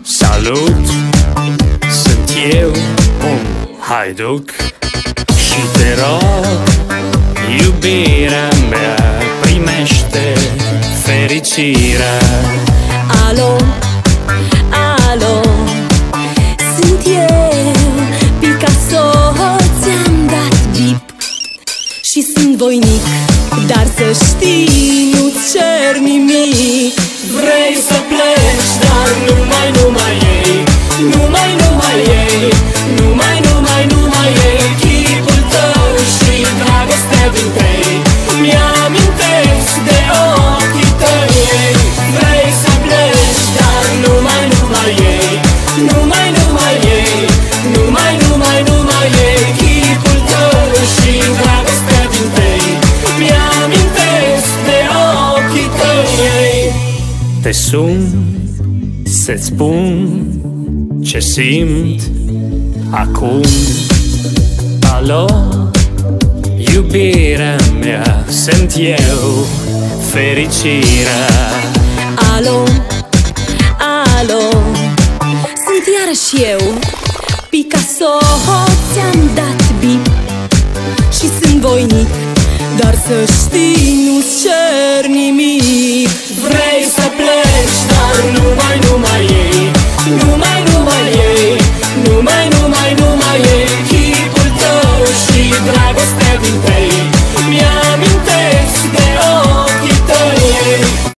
Salut, sunt eu, un haiduc și te rog, iubirea mea, primește fericirea. Alo, alo, sunt eu, Picasso, ți-am dat bip și sunt voinic, dar să știi, nu-ți cer nimic. Vrei să pleci, dar numai ei, numai ei, numai ei, chipul tău și dragostea din tei mi-amintesc de ochii tăi. Vrei să pleci, dar numai ei, numai ei, numai ei, chipul tău și dragostea din tei mi-amintesc de ochii tăi. Te sun să-ți spun ce simt acum. Alo, iubirea mea, sunt eu, fericirea. Alo, alo, sunt iarăși eu, Picasso, ți-am dat bip și sunt voinic, dar să știi, nu-ți cer nimic.